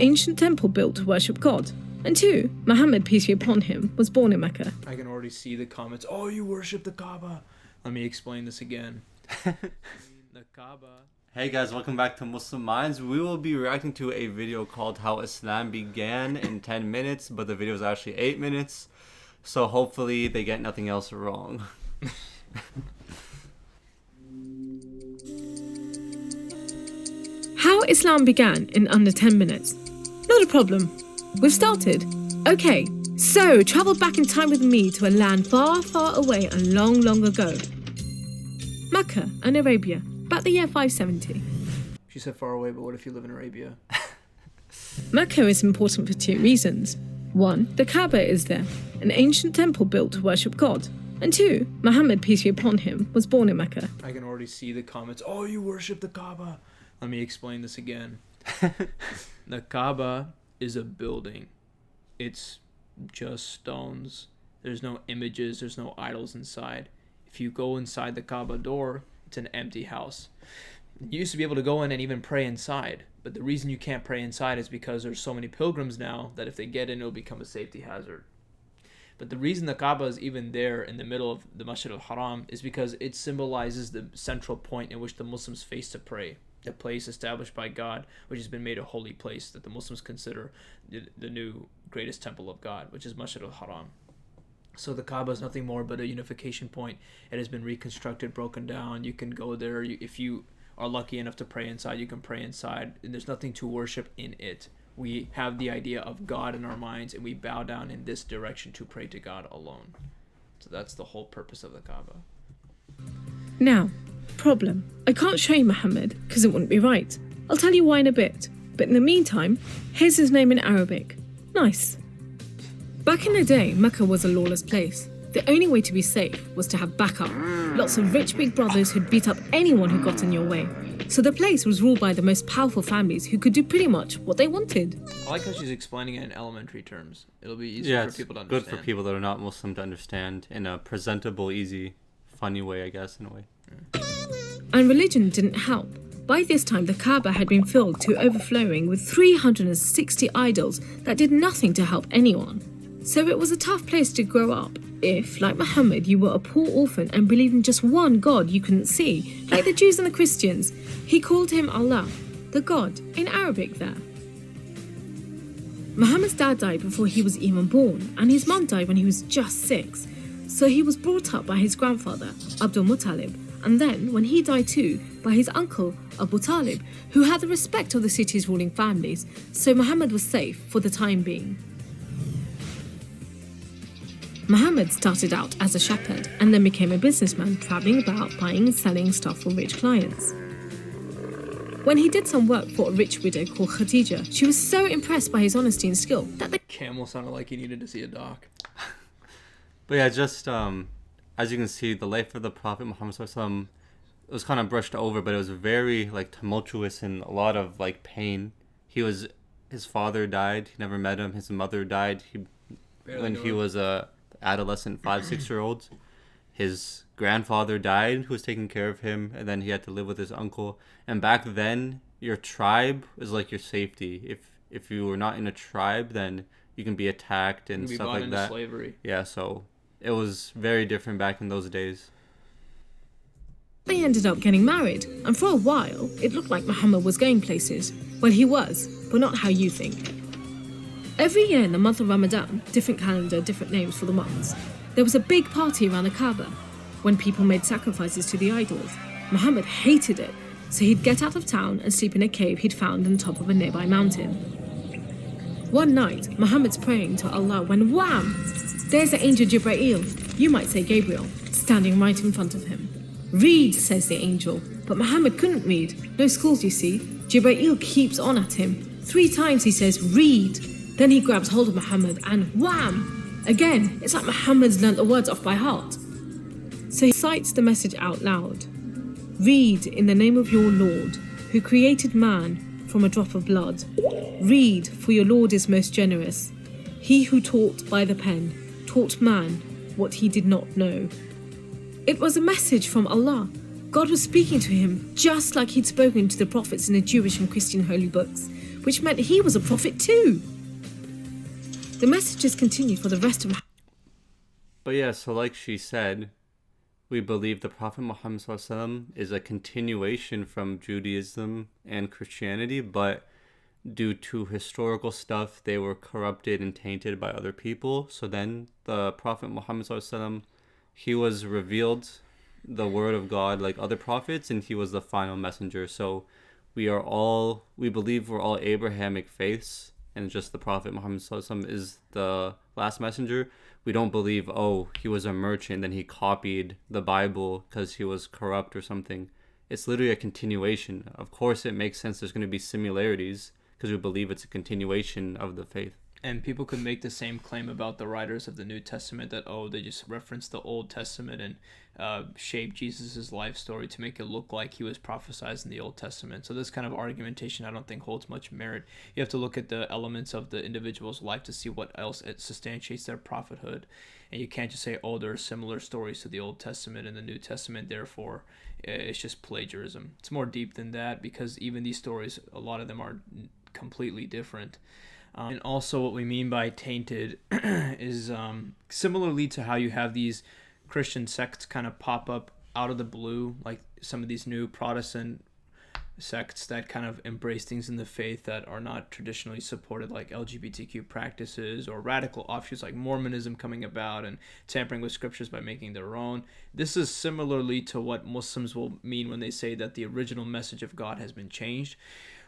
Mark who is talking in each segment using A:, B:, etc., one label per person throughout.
A: ancient temple built to worship God. And 2, Muhammad, peace be upon him, was born in Mecca.
B: I can already see the comments. Oh, you worship the Kaaba. Let me explain this again. The Kaaba.
C: Hey guys, welcome back to Muslim Minds. We will be reacting to a video called How Islam Began in 10 minutes, but the video is actually 8 minutes. So hopefully they get nothing else wrong.
A: How Islam began in under 10 minutes. Not a problem. We've started. Okay, so travel back in time with me to a land far, far away and long, long ago. Mecca and Arabia, about the year 570.
B: She said far away, but what if you live in Arabia?
A: Mecca is important for 2 reasons. 1, the Kaaba is there, an ancient temple built to worship God. And 2, Muhammad, peace be upon him, was born in Mecca.
B: I can already see the comments. Oh, you worship the Kaaba. Let me explain this again. The Kaaba is a building. It's just stones. There's no images. There's no idols inside. If you go inside the Kaaba door, it's an empty house. You used to be able to go in and even pray inside. But the reason you can't pray inside is because there's so many pilgrims now that if they get in, it'll become a safety hazard. But the reason the Kaaba is even there in the middle of the Masjid al-Haram is because it symbolizes the central point in which the Muslims face to pray. The place established by God, which has been made a holy place that the Muslims consider the new greatest temple of God, which is Masjid al-Haram. So the Kaaba is nothing more but a unification point. It has been reconstructed, broken down. You can go there. If you are lucky enough to pray inside, you can pray inside. And there's nothing to worship in it. We have the idea of God in our minds, and we bow down in this direction to pray to God alone. So that's the whole purpose of the Kaaba.
A: Now, problem. I can't show you Muhammad because it wouldn't be right. I'll tell you why in a bit. But in the meantime, here's his name in Arabic. Nice. Back in the day, Mecca was a lawless place. The only way to be safe was to have backup. Lots of rich big brothers who'd beat up anyone who got in your way. So the place was ruled by the most powerful families who could do pretty much what they wanted.
B: I like how she's explaining it in elementary terms. It'll be easier for people to understand.
C: Good for people that are not Muslim to understand in a presentable, easy, funny way, I guess, in a way.
A: And religion didn't help. By this time, the Kaaba had been filled to overflowing with 360 idols that did nothing to help anyone. So it was a tough place to grow up if, like Muhammad, you were a poor orphan and believed in just one God you couldn't see, like the Jews and the Christians. He called him Allah, the God, in Arabic there. Muhammad's dad died before he was even born, and his mum died when he was just 6. So he was brought up by his grandfather, Abdul Muttalib, and then, when he died too, by his uncle, Abu Talib, who had the respect of the city's ruling families, so Muhammad was safe for the time being. Muhammad started out as a shepherd and then became a businessman, travelling about buying and selling stuff for rich clients. When he did some work for a rich widow called Khadija, she was so impressed by his honesty and skill that the
B: camel sounded like he needed to see a doc.
C: But yeah, just as you can see, the life of the Prophet Muhammad SAW, it was kind of brushed over, but it was very tumultuous and a lot of pain. His father died. He never met him. His mother died. When he was a adolescent 5-6-year-old. His grandfather died, who was taking care of him, and then he had to live with his uncle. And back then, your tribe is like your safety. If you were not in a tribe, then you can be attacked and stuff like that.
B: Slavery.
C: Yeah, so it was very different back in those days.
A: They ended up getting married, and for a while, it looked like Muhammad was going places. Well, he was, but not how you think. Every year in the month of Ramadan, different calendar, different names for the months, there was a big party around the Kaaba when people made sacrifices to the idols. Muhammad hated it, so he'd get out of town and sleep in a cave he'd found on top of a nearby mountain. One night, Muhammad's praying to Allah when wham! There's the angel Jibreel, you might say Gabriel, standing right in front of him. Read, says the angel, but Muhammad couldn't read. No schools, you see. Jibreel keeps on at him. 3 times he says, read. Then he grabs hold of Muhammad and wham! Again, it's like Muhammad's learnt the words off by heart. So he cites the message out loud. Read in the name of your Lord, who created man from a drop of blood. Read, for your Lord is most generous. He who taught by the pen, taught man what he did not know. It was a message from Allah. God was speaking to him just like he'd spoken to the prophets in the Jewish and Christian holy books. which meant he was a prophet too. The messages continued for the rest of
C: But yeah, so like she said, we believe the Prophet Muhammad ﷺ is a continuation from Judaism and Christianity, but due to historical stuff, they were corrupted and tainted by other people. So then the Prophet Muhammad ﷺ, he was revealed the word of God like other prophets, and he was the final messenger. So we believe we're all Abrahamic faiths, and just the Prophet Muhammad ﷺ is the last messenger. We don't believe, oh, he was a merchant, then he copied the Bible because he was corrupt or something. It's literally a continuation. Of course, it makes sense there's going to be similarities because we believe it's a continuation of the faith.
B: And people could make the same claim about the writers of the New Testament that, oh, they just referenced the Old Testament and shaped Jesus' life story to make it look like he was prophesied in the Old Testament. So this kind of argumentation I don't think holds much merit. You have to look at the elements of the individual's life to see what else it substantiates their prophethood. And you can't just say, oh, there are similar stories to the Old Testament and the New Testament, therefore it's just plagiarism. It's more deep than that, because even these stories, a lot of them are completely different. And also what we mean by tainted is similarly to how you have these Christian sects kind of pop up out of the blue, like some of these new Protestant sects that kind of embrace things in the faith that are not traditionally supported, like LGBTQ practices, or radical offshoots like Mormonism coming about and tampering with scriptures by making their own. This is similarly to what Muslims will mean when they say that the original message of God has been changed,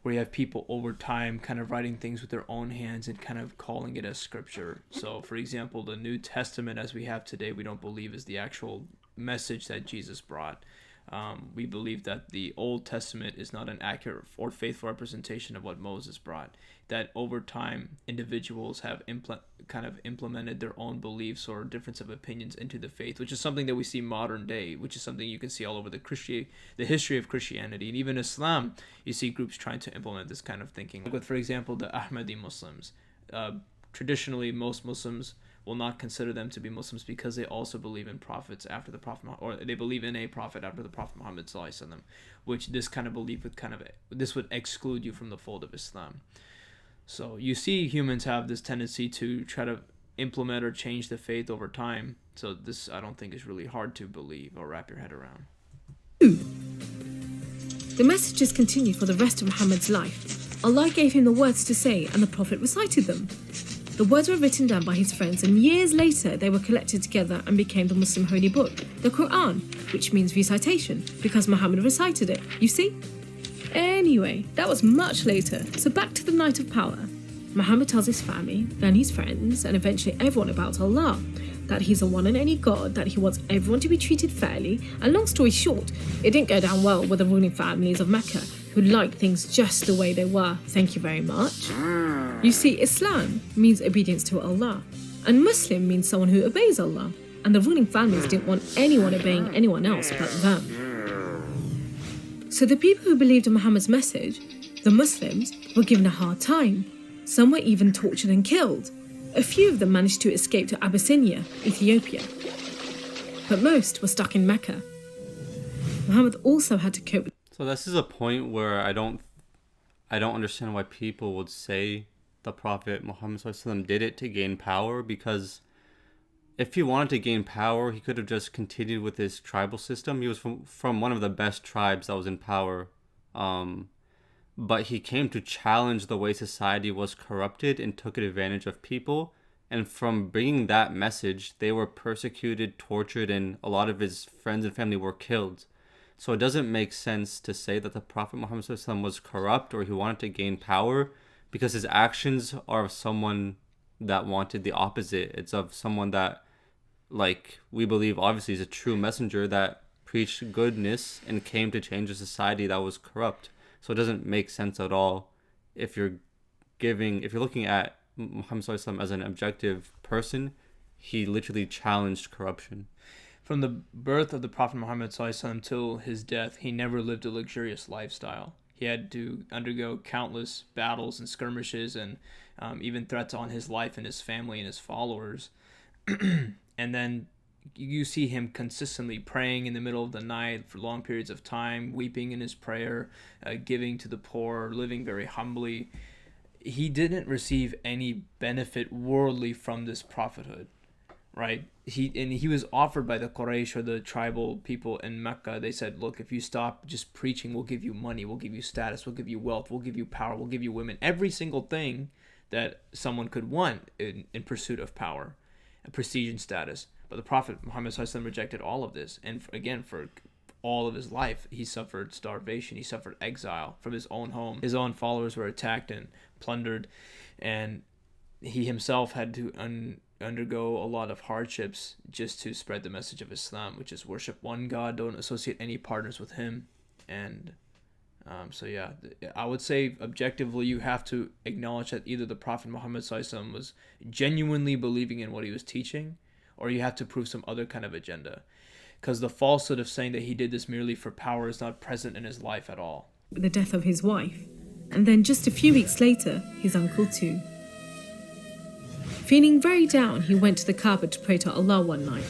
B: where you have people over time kind of writing things with their own hands and kind of calling it as scripture. So, for example, the New Testament as we have today, we don't believe is the actual message that Jesus brought. We believe that the Old Testament is not an accurate or faithful representation of what Moses brought. That over time, individuals have implemented their own beliefs or difference of opinions into the faith, which is something that we see modern day, which is something you can see all over the history of Christianity. And even Islam, you see groups trying to implement this kind of thinking. With, for example, the Ahmadi Muslims. Traditionally, most Muslims will not consider them to be Muslims because they also believe in prophets after the Prophet, or they believe in a prophet after the Prophet Muhammad ﷺ, which this kind of belief would exclude you from the fold of Islam. So you see humans have this tendency to try to implement or change the faith over time. So this, I don't think, is really hard to believe or wrap your head around.
A: The messages continued for the rest of Muhammad's life. Allah gave him the words to say, and the Prophet recited them. The words were written down by his friends, and years later they were collected together and became the Muslim holy book, the Quran, which means recitation, because Muhammad recited it, you see? Anyway, that was much later, so back to the night of power. Muhammad tells his family, then his friends, and eventually everyone about Allah, that he's the one and only God, that he wants everyone to be treated fairly, and long story short, it didn't go down well with the ruling families of Mecca, who liked things just the way they were, thank you very much. You see, Islam means obedience to Allah, and Muslim means someone who obeys Allah, and the ruling families didn't want anyone obeying anyone else but them. So the people who believed in Muhammad's message, the Muslims, were given a hard time. Some were even tortured and killed. A few of them managed to escape to Abyssinia, Ethiopia, but most were stuck in Mecca. Muhammad also had to cope with.
C: So this is a point where I don't understand why people would say the Prophet Muhammad ﷺ did it to gain power, because if he wanted to gain power, he could have just continued with his tribal system. He was from one of the best tribes that was in power. But he came to challenge the way society was corrupted and took advantage of people. And from bringing that message, they were persecuted, tortured, and a lot of his friends and family were killed. So it doesn't make sense to say that the Prophet Muhammad ﷺ was corrupt or he wanted to gain power, because his actions are of someone that wanted the opposite. It's of someone that, like, we believe obviously is a true messenger that preached goodness and came to change a society that was corrupt. So it doesn't make sense at all if you're looking at Muhammad ﷺ as an objective person. He literally challenged corruption.
B: From the birth of the Prophet Muhammad ﷺ till his death, he never lived a luxurious lifestyle. He had to undergo countless battles and skirmishes and even threats on his life and his family and his followers. And then you see him consistently praying in the middle of the night for long periods of time, weeping in his prayer, giving to the poor, living very humbly. he didn't receive any benefit worldly from this prophethood, right? He was offered by the Quraysh, or the tribal people in Mecca. They said, look, if you stop just preaching, we'll give you money, we'll give you status, we'll give you wealth, we'll give you power, we'll give you women, every single thing that someone could want in pursuit of power and prestige and status. But the Prophet Muhammad SAW rejected all of this. And again, for all of his life, he suffered starvation, he suffered exile from his own home. His own followers were attacked and plundered, and he himself had to undergo a lot of hardships just to spread the message of Islam, which is worship one God, don't associate any partners with him. And so yeah, I would say objectively you have to acknowledge that either the Prophet Muhammad SAW was genuinely believing in what he was teaching, or you have to prove some other kind of agenda, because the falsehood of saying that he did this merely for power is not present in his life at all.
A: The death of his wife, and then just a few weeks later, his uncle too. Feeling very down, he went to the Kaaba to pray to Allah one night.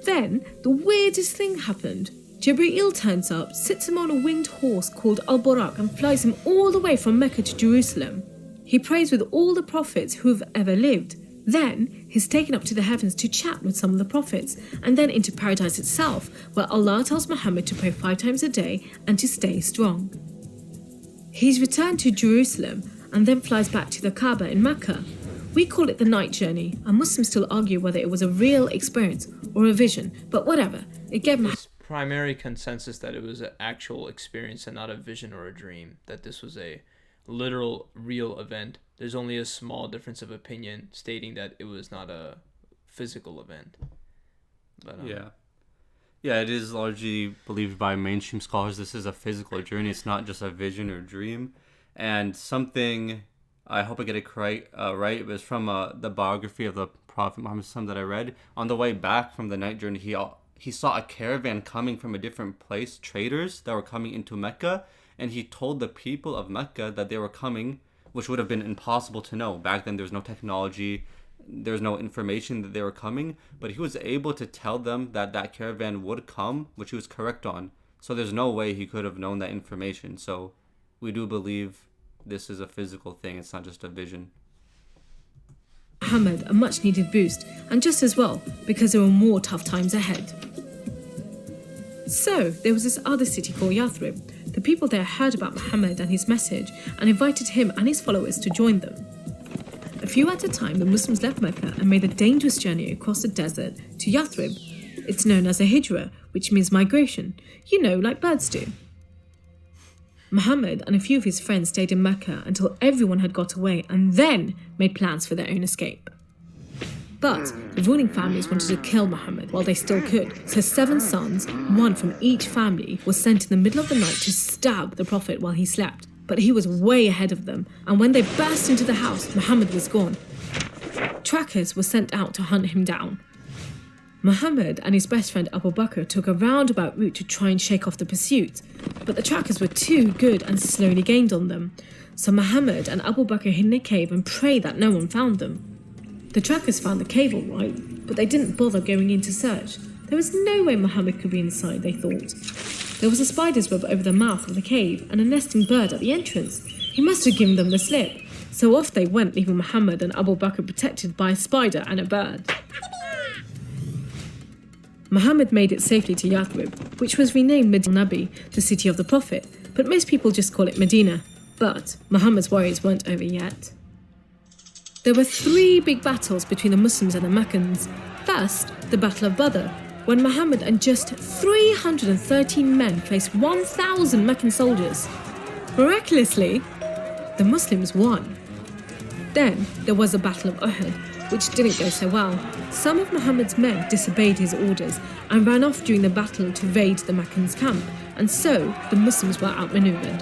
A: Then, the weirdest thing happened. Jibreel turns up, sits him on a winged horse called Al-Buraq, and flies him all the way from Mecca to Jerusalem. He prays with all the prophets who have ever lived. Then, he's taken up to the heavens to chat with some of the prophets, and then into paradise itself, where Allah tells Muhammad to pray 5 times a day and to stay strong. He's returned to Jerusalem and then flies back to the Kaaba in Mecca. We call it the night journey, and Muslims still argue whether it was a real experience or a vision, but whatever, it gave Muhammad
B: primary consensus that it was an actual experience and not a vision or a dream, that this was a literal, real event. There's only a small difference of opinion stating that it was not a physical event. But,
C: Yeah, it is largely believed by mainstream scholars this is a physical journey. It's not just a vision or dream. And something, I hope I get it right, it was from the biography of the Prophet Muhammad that I read. On the way back from the night journey, he saw a caravan coming from a different place, traders that were coming into Mecca, and he told the people of Mecca that they were coming, which would have been impossible to know. Back then, there was no technology, there was no information that they were coming, but he was able to tell them that that caravan would come, which he was correct on. So there's no way he could have known that information. So we do believe this is a physical thing, it's not just a vision.
A: Muhammad a much needed boost, and just as well, because there were more tough times ahead. So, there was this other city called Yathrib. The people there heard about Muhammad and his message and invited him and his followers to join them. A few at a time, the Muslims left Mecca and made a dangerous journey across the desert to Yathrib. It's known as a Hijrah, which means migration, like birds do. Muhammad and a few of his friends stayed in Mecca until everyone had got away and then made plans for their own escape. But the ruling families wanted to kill Muhammad while they still could, so 7 sons, one from each family, were sent in the middle of the night to stab the Prophet while he slept. But he was way ahead of them, and when they burst into the house, Muhammad was gone. Trackers were sent out to hunt him down. Muhammad and his best friend Abu Bakr took a roundabout route to try and shake off the pursuit, but the trackers were too good and slowly gained on them. So Muhammad and Abu Bakr hid in a cave and prayed that no one found them. The trackers found the cave all right, but they didn't bother going in to search. There was no way Muhammad could be inside, they thought. There was a spider's web over the mouth of the cave and a nesting bird at the entrance. He must have given them the slip. So off they went, leaving Muhammad and Abu Bakr protected by a spider and a bird. Muhammad made it safely to Yathrib, which was renamed Medina Nabi, the city of the Prophet, but most people just call it Medina. But Muhammad's worries weren't over yet. There were 3 big battles between the Muslims and the Meccans. First, the Battle of Badr, when Muhammad and just 313 men faced 1,000 Meccan soldiers. Miraculously, the Muslims won. Then there was the Battle of Uhud, which didn't go so well. Some of Muhammad's men disobeyed his orders and ran off during the battle to raid the Meccans' camp, and so the Muslims were outmaneuvered.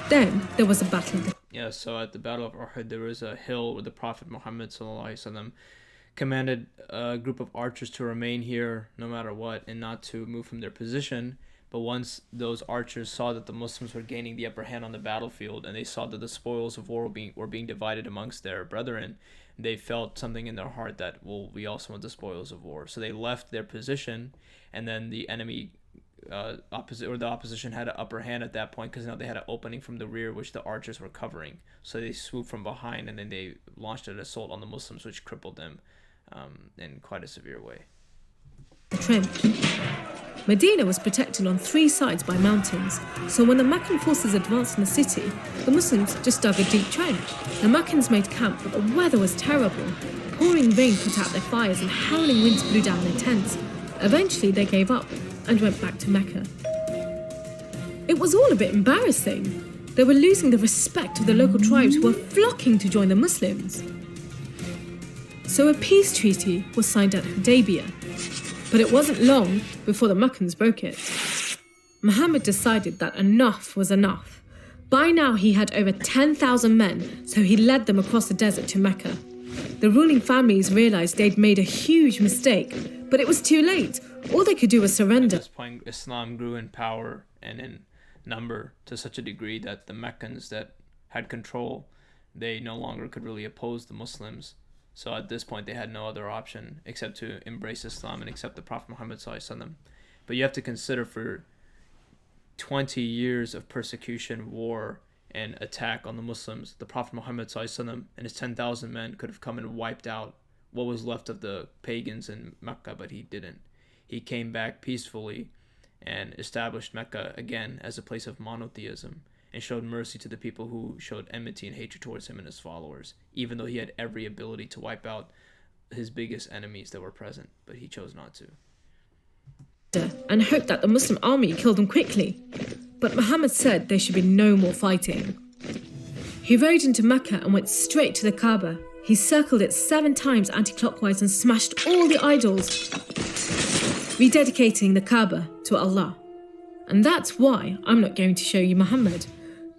A: Then there was a battle of the
B: so at the Battle of Uhud, there was a hill where the Prophet Muhammad SAW commanded a group of archers to remain here no matter what and not to move from their position. But once those archers saw that the Muslims were gaining the upper hand on the battlefield and they saw that the spoils of war were being divided amongst their brethren, they felt something in their heart that, well, we also want the spoils of war. So they left their position, and then the enemy the opposition had an upper hand at that point, because now they had an opening from the rear which the archers were covering. So they swooped from behind, and then they launched an assault on the Muslims, which crippled them in quite a severe way.
A: Trench. Medina was protected on 3 sides by mountains, so when the Meccan forces advanced in the city, the Muslims just dug a deep trench. The Meccans made camp, but the weather was terrible. Pouring rain put out their fires and howling winds blew down their tents. Eventually they gave up and went back to Mecca. It was all a bit embarrassing. They were losing the respect of the local tribes who were flocking to join the Muslims. So a peace treaty was signed at Hudaybiyah. But it wasn't long before the Meccans broke it. Muhammad decided that enough was enough. By now he had over 10,000 men, so he led them across the desert to Mecca. The ruling families realized they'd made a huge mistake, but it was too late. All they could do was surrender.
B: At this point, Islam grew in power and in number to such a degree that the Meccans that had control, they no longer could really oppose the Muslims. So at this point, they had no other option except to embrace Islam and accept the Prophet Muhammad ﷺ. But you have to consider, for 20 years of persecution, war, and attack on the Muslims, the Prophet Muhammad ﷺ and his 10,000 men could have come and wiped out what was left of the pagans in Mecca, but he didn't. He came back peacefully and established Mecca again as a place of monotheism, and showed mercy to the people who showed enmity and hatred towards him and his followers, even though he had every ability to wipe out his biggest enemies that were present, but he chose not to.
A: And hoped that the Muslim army killed them quickly. But Muhammad said there should be no more fighting. He rode into Mecca and went straight to the Kaaba. He circled it 7 times anti-clockwise and smashed all the idols, rededicating the Kaaba to Allah. And that's why I'm not going to show you Muhammad.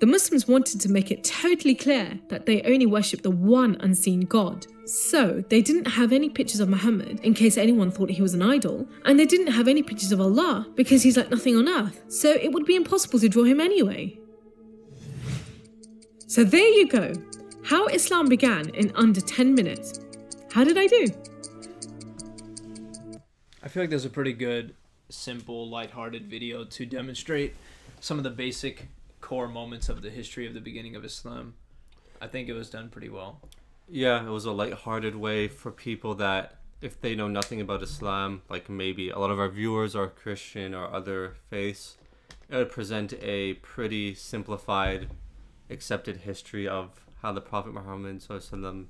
A: The Muslims wanted to make it totally clear that they only worship the one unseen God. So they didn't have any pictures of Muhammad in case anyone thought he was an idol, and they didn't have any pictures of Allah because he's like nothing on earth, so it would be impossible to draw him anyway. So there you go, how Islam began in under 10 minutes. How did I do?
B: I feel like there's a pretty good, simple, lighthearted video to demonstrate some of the basic core moments of the history of the beginning of Islam. I think it was done pretty well.
C: Yeah, it was a lighthearted way for people that, if they know nothing about Islam, like maybe a lot of our viewers are Christian or other faiths, it would present a pretty simplified, accepted history of how the Prophet Muhammad ﷺ,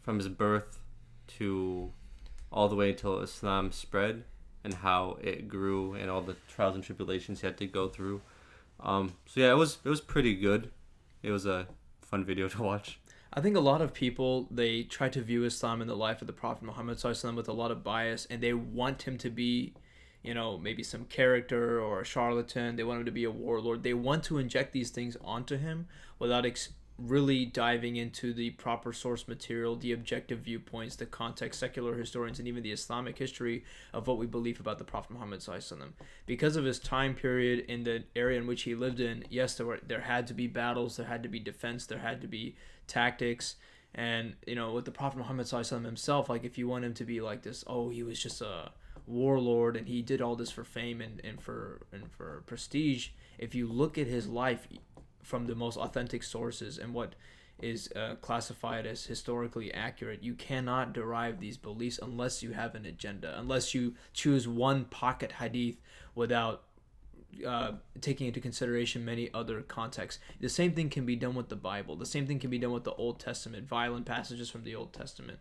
C: from his birth to all the way until Islam spread, and how it grew and all the trials and tribulations he had to go through. So yeah, it was pretty good. It was a fun video to watch.
B: I think a lot of people, they try to view Islam in the life of the Prophet Muhammad ﷺ with a lot of bias, and they want him to be, maybe some character or a charlatan. They want him to be a warlord. They want to inject these things onto him without really diving into the proper source material, the objective viewpoints, the context, secular historians, and even the Islamic history of what we believe about the Prophet Muhammad ﷺ. Because of his time period in the area in which he lived in, yes, there had to be battles, there had to be defense, there had to be tactics, and with the Prophet Muhammad ﷺ himself, like, if you want him to be like this, he was just a warlord and he did all this for fame and for prestige, if you look at his life from the most authentic sources and what is classified as historically accurate, you cannot derive these beliefs unless you have an agenda, unless you choose one pocket hadith without taking into consideration many other contexts. The same thing can be done with the Bible. The same thing can be done with the Old Testament, violent passages from the Old Testament,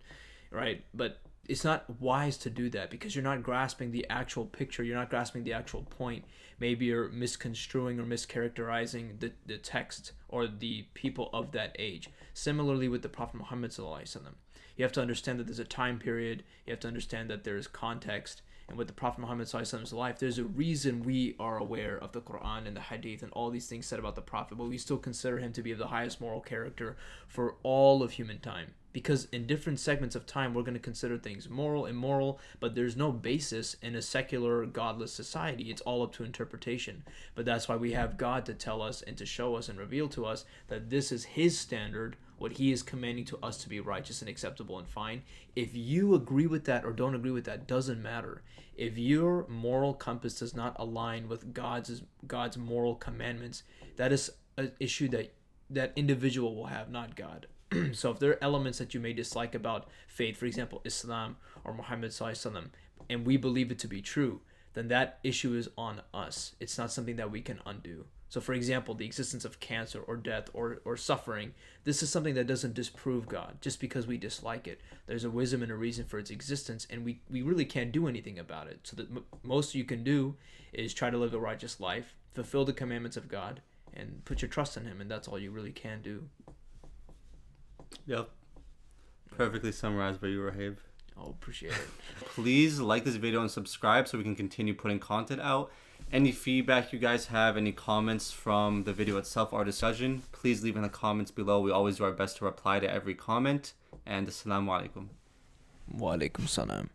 B: right? But it's not wise to do that because you're not grasping the actual picture. You're not grasping the actual point. Maybe you're misconstruing or mischaracterizing the text or the people of that age. Similarly with the Prophet Muhammad ﷺ. You have to understand that there's a time period. You have to understand that there's context. And with the Prophet Muhammad ﷺ's life, there's a reason we are aware of the Quran and the Hadith and all these things said about the Prophet, but we still consider him to be of the highest moral character for all of human time. Because in different segments of time, we're going to consider things moral, immoral, but there's no basis in a secular, godless society. It's all up to interpretation. But that's why we have God to tell us and to show us and reveal to us that this is his standard what he is commanding to us to be righteous and acceptable and fine. If you agree with that or don't agree with that, doesn't matter. If your moral compass does not align with God's moral commandments, that is an issue that individual will have, not God. So if there are elements that you may dislike about faith, for example, Islam or Muhammad Sallallahu Alaihi Wasallam, and we believe it to be true, then that issue is on us. It's not something that we can undo. So for example, the existence of cancer or death or suffering, this is something that doesn't disprove God just because we dislike it. There's a wisdom and a reason for its existence, and we really can't do anything about it. So the most you can do is try to live a righteous life, fulfill the commandments of God, and put your trust in him, and that's all you really can do.
C: Yep. Perfectly summarized by you, Rahib.
B: I'll appreciate it.
C: Please like this video and subscribe so we can continue putting content out. Any feedback you guys have, any comments from the video itself or discussion, please leave in the comments below. We always do our best to reply to every comment. And assalamu alaikum.
B: Wa alaikum salam.